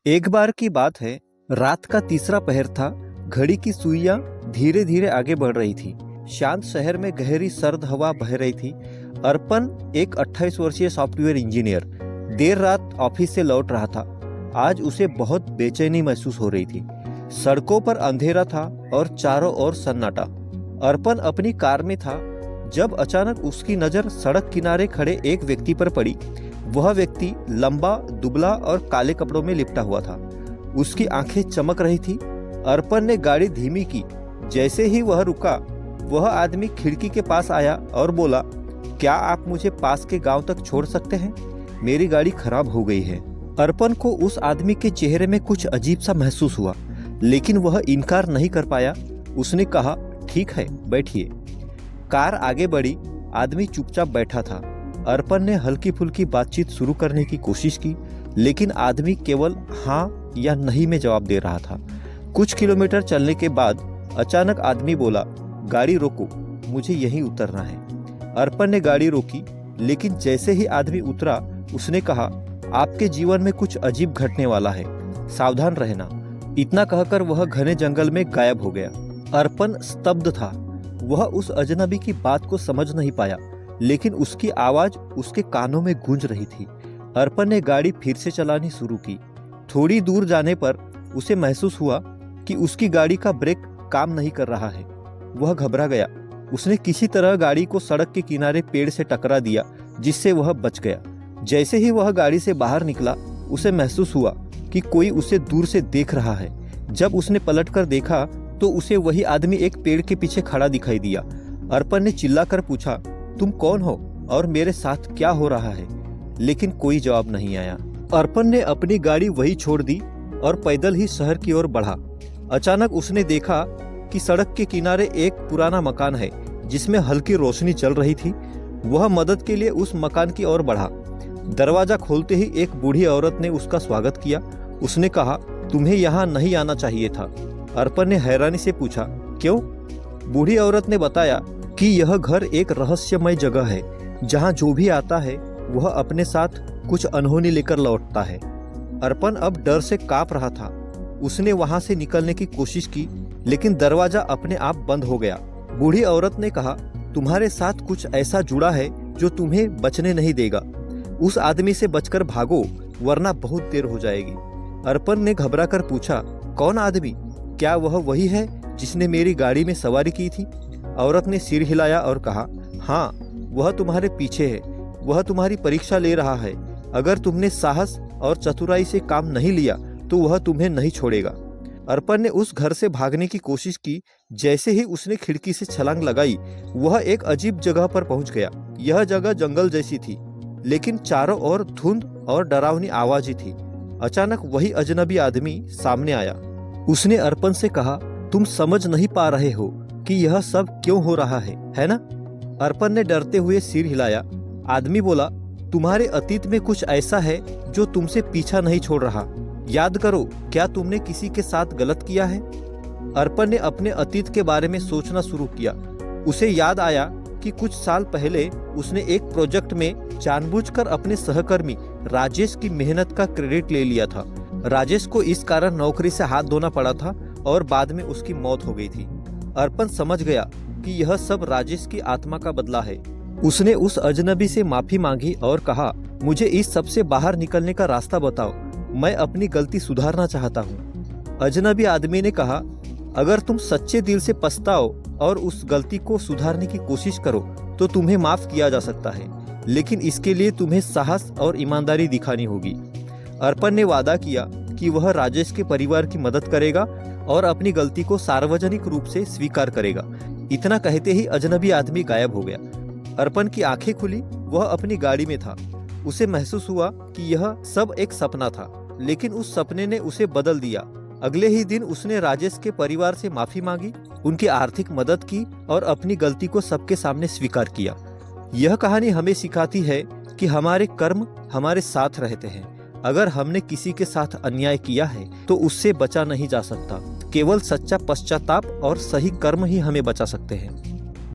एक बार की बात है, रात का तीसरा पहर था। घड़ी की सुइयां धीरे धीरे आगे बढ़ रही थी। शांत शहर में गहरी सर्द हवा बह रही थी। अर्पण एक 28 वर्षीय सॉफ्टवेयर इंजीनियर देर रात ऑफिस से लौट रहा था। आज उसे बहुत बेचैनी महसूस हो रही थी। सड़कों पर अंधेरा था और चारों ओर सन्नाटा। अर्पण अपनी कार में था जब अचानक उसकी नजर सड़क किनारे खड़े एक व्यक्ति पर पड़ी। वह व्यक्ति लंबा, दुबला और काले कपड़ों में लिपटा हुआ था। उसकी आंखें चमक रही थी। अर्पण ने गाड़ी धीमी की। जैसे ही वह रुका, वह आदमी खिड़की के पास आया और बोला, क्या आप मुझे पास के गांव तक छोड़ सकते हैं? मेरी गाड़ी खराब हो गई है। अर्पण को उस आदमी के चेहरे में कुछ अजीब सा महसूस हुआ, लेकिन वह इनकार नहीं कर पाया। उसने कहा, ठीक है, बैठिए। कार आगे बढ़ी। आदमी चुपचाप बैठा था। अर्पण ने हल्की फुल्की बातचीत शुरू करने की कोशिश की, लेकिन आदमी केवल हाँ या नहीं में जवाब दे रहा था। कुछ किलोमीटर चलने के बाद अचानक आदमी बोला, गाड़ी रोको, मुझे यहीं उतरना है। अर्पण ने गाड़ी रोकी, लेकिन जैसे ही आदमी उतरा, उसने कहा, आपके जीवन में कुछ अजीब घटने वाला है, सावधान रहना। इतना कहकर वह घने जंगल में गायब हो गया। अर्पण स्तब्ध था। वह उस अजनबी की बात को समझ नहीं पाया, लेकिन उसकी आवाज उसके कानों में गूंज रही थी। अर्पण ने गाड़ी फिर से चलानी शुरू की। थोड़ी दूर जाने पर उसे महसूस हुआ कि उसकी गाड़ी का ब्रेक काम नहीं कर रहा है। वह घबरा गया। उसने किसी तरह गाड़ी को सड़क के किनारे पेड़ से टकरा दिया, जिससे वह बच गया। जैसे ही वह गाड़ी से बाहर निकला, उसे महसूस हुआ कि कोई उसे दूर से देख रहा है। जब उसने पलटकर देखा तो उसे वही आदमी एक पेड़ के पीछे खड़ा दिखाई दिया। अर्पण ने चिल्लाकर पूछा, तुम कौन हो और मेरे साथ क्या हो रहा है? लेकिन कोई जवाब नहीं आया। अर्पण ने अपनी गाड़ी वही छोड़ दी और पैदल ही शहर की ओर बढ़ा। अचानक उसने देखा कि सड़क के किनारे एक पुराना मकान है, जिसमें हल्की रोशनी चल रही थी। वह मदद के लिए उस मकान की ओर बढ़ा। दरवाजा खोलते ही एक बूढ़ी औरत ने उसका स्वागत किया। उसने कहा, तुम्हें यहाँ नहीं आना चाहिए था। अर्पण ने हैरानी से पूछा, क्यों? बूढ़ी औरत ने बताया कि यह घर एक रहस्यमय जगह है, जहाँ जो भी आता है वह अपने साथ कुछ अनहोनी लेकर लौटता है। अर्पण अब डर से कांप रहा था। उसने वहां से निकलने की कोशिश की, लेकिन दरवाजा अपने आप बंद हो गया। बूढ़ी औरत ने कहा, तुम्हारे साथ कुछ ऐसा जुड़ा है जो तुम्हें बचने नहीं देगा। उस आदमी से बचकर भागो, वरना बहुत देर हो जाएगी। अर्पण ने घबराकर पूछा, कौन आदमी? क्या वह वही है जिसने मेरी गाड़ी में सवारी की थी? औरत ने सिर हिलाया और कहा, हाँ, वह तुम्हारे पीछे है। वह तुम्हारी परीक्षा ले रहा है। अगर तुमने साहस और चतुराई से काम नहीं लिया तो वह तुम्हें नहीं छोड़ेगा। अर्पण ने उस घर से भागने की कोशिश की। जैसे ही उसने खिड़की से छलांग लगाई, वह एक अजीब जगह पर पहुंच गया। यह जगह जंगल जैसी थी, लेकिन चारों ओर धुंध और डरावनी आवाज ही थी। अचानक वही अजनबी आदमी सामने आया। उसने अर्पण से कहा, तुम समझ नहीं पा रहे हो कि यह सब क्यों हो रहा है ना? अर्पण ने डरते हुए सिर हिलाया। आदमी बोला, तुम्हारे अतीत में कुछ ऐसा है जो तुमसे पीछा नहीं छोड़ रहा। याद करो, क्या तुमने किसी के साथ गलत किया है? अर्पण ने अपने अतीत के बारे में सोचना शुरू किया। उसे याद आया कि कुछ साल पहले उसने एक प्रोजेक्ट में जानबूझकर अपने सहकर्मी राजेश की मेहनत का क्रेडिट ले लिया था। राजेश को इस कारण नौकरी से हाथ धोना पड़ा था और बाद में उसकी मौत हो गई थी। अर्पण समझ गया कि यह सब राजेश की आत्मा का बदला है। उसने उस अजनबी से माफी मांगी और कहा, मुझे इस सब से बाहर निकलने का रास्ता बताओ। मैं अपनी गलती सुधारना चाहता हूँ। अजनबी आदमी ने कहा, अगर तुम सच्चे दिल से पछताओ और उस गलती को सुधारने की कोशिश करो तो तुम्हें माफ किया जा सकता है, लेकिन इसके लिए तुम्हें साहस और ईमानदारी दिखानी होगी। अर्पण ने वादा किया कि वह राजेश के परिवार की मदद करेगा और अपनी गलती को सार्वजनिक रूप से स्वीकार करेगा। इतना कहते ही अजनबी आदमी गायब हो गया। अर्पण की आंखें खुली। वह अपनी गाड़ी में था। उसे महसूस हुआ कि यह सब एक सपना था, लेकिन उस सपने ने उसे बदल दिया। अगले ही दिन उसने राजेश के परिवार से माफी मांगी, उनकी आर्थिक मदद की और अपनी गलती को सबके सामने स्वीकार किया। यह कहानी हमें सिखाती है कि हमारे कर्म हमारे साथ रहते हैं। अगर हमने किसी के साथ अन्याय किया है तो उससे बचा नहीं जा सकता। केवल सच्चा पश्चाताप और सही कर्म ही हमें बचा सकते हैं।